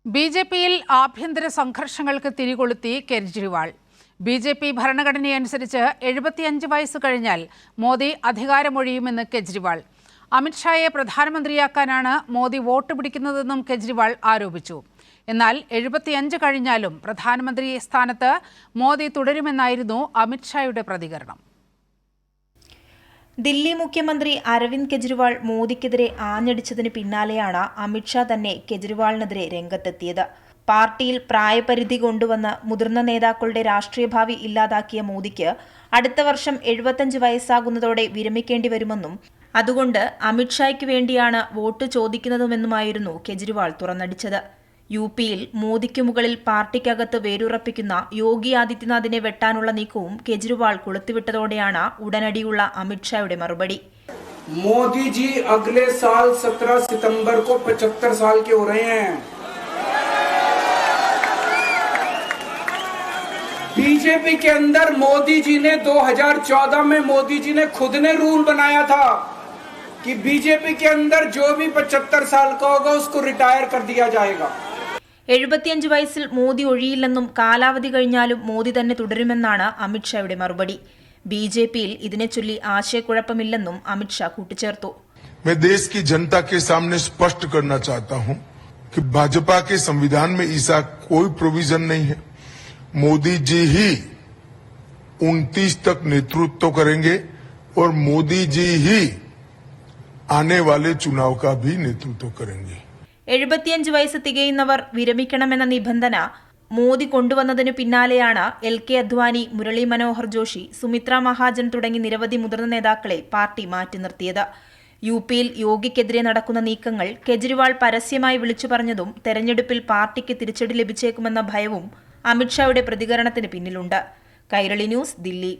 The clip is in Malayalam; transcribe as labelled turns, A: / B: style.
A: ബിജെപിയിൽ ആഭ്യന്തര സംഘർഷങ്ങൾക്ക് തിരികൊളുത്തി കെജ്രിവാൾ. ബിജെപി ഭരണഘടനയനുസരിച്ച് 75 വയസ്സ് കഴിഞ്ഞാൽ മോദി അധികാരമൊഴിയുമെന്ന് കെജ്രിവാൾ. അമിത്ഷായെ പ്രധാനമന്ത്രിയാക്കാനാണ് മോദി വോട്ട് പിടിക്കുന്നതെന്നും കെജ്രിവാൾ ആരോപിച്ചു. എന്നാൽ 75 കഴിഞ്ഞാലും പ്രധാനമന്ത്രി സ്ഥാനത്ത് മോദി തുടരുമെന്നായിരുന്നു അമിത്ഷായുടെ പ്രതികരണം.
B: ദില്ലി മുഖ്യമന്ത്രി അരവിന്ദ് കെജ്രിവാൾ മോദിക്കെതിരെ ആഞ്ഞടിച്ചതിന് പിന്നാലെയാണ് അമിത്ഷാ തന്നെ കെജ്രിവാളിനെതിരെ രംഗത്തെത്തിയത്. പാർട്ടിയിൽ പ്രായപരിധി കൊണ്ടുവന്ന് മുതിർന്ന നേതാക്കളുടെ രാഷ്ട്രീയ ഭാവി ഇല്ലാതാക്കിയ മോദിക്ക് അടുത്ത വർഷം 75 വയസ്സാകുന്നതോടെ വിരമിക്കേണ്ടി വരുമെന്നും അതുകൊണ്ട് അമിത്ഷായ്ക്ക് വേണ്ടിയാണ് വോട്ട് ചോദിക്കുന്നതുമെന്നുമായിരുന്നു കെജ്രിവാൾ തുറന്നടിച്ചത്. യുപിയിൽ മോദിക്ക് മുകളിൽ പാർട്ടിക്കകത്ത് വേരുറപ്പിക്കുന്ന യോഗി ആദിത്യനാഥിനെ വെട്ടാനുള്ള നീക്കവും കെജ്രിവാൾ കൊളുത്തിവിട്ടതോടെയാണ് ഉടനടിയുള്ള അമിത്ഷായുടെ മറുപടി.
C: मोदी जी अगले साल 17 सितंबर को 75 साल के हो रहे हैं। बीजेपी के अंदर मोदी जी ने 2014 में मोदी जी ने खुद ने रूल बनाया था कि बीजेपी के अंदर जो भी 75 साल का होगा उसको रिटायर कर दिया जाएगा.
B: 75 വയസ്സിൽ മോദി ഒഴിയില്ലെന്നും കാലാവധി കഴിഞ്ഞാലും മോദി തന്നെ തുടരുമെന്നാണ് അമിത്ഷായുടെ മറുപടി. ബിജെപിയിൽ ഇതിനെ ചൊല്ലി ആശയക്കുഴപ്പമില്ലെന്നും അമിത്ഷാ കൂട്ടിച്ചേർത്തു.
D: मैं देश की जनता के सामने स्पष्ट करना चाहता हूं कि भाजपा के संविधान में ऐसा कोई प्रोविजन नहीं है. मोदी जी ही 29 तक नेतृत्व करेंगे और मोदी जी ही आने वाले चुनाव का भी नेतृत्व करेंगे.
B: 75 വയസ്സ് തികയുന്നവർ വിരമിക്കണമെന്ന നിബന്ധന മോദി കൊണ്ടുവന്നതിനു പിന്നാലെയാണ് LK അദ്വാനി, മുരളി മനോഹർ ജോഷി, സുമിത്ര മഹാജൻ തുടങ്ങി നിരവധി മുതിർന്ന നേതാക്കളെ പാർട്ടി മാറ്റി നിർത്തിയത്. യുപിയിൽ യോഗിക്കെതിരെ നടക്കുന്ന നീക്കങ്ങൾ കെജ്രിവാൾ പരസ്യമായി വിളിച്ചു പറഞ്ഞതും തെരഞ്ഞെടുപ്പിൽ പാർട്ടിക്ക് തിരിച്ചടി ലഭിച്ചേക്കുമെന്ന ഭയവും അമിത്ഷായുടെ പ്രതികരണത്തിന് പിന്നിലുണ്ട്. കൈരളി ന്യൂസ്, ദില്ലി.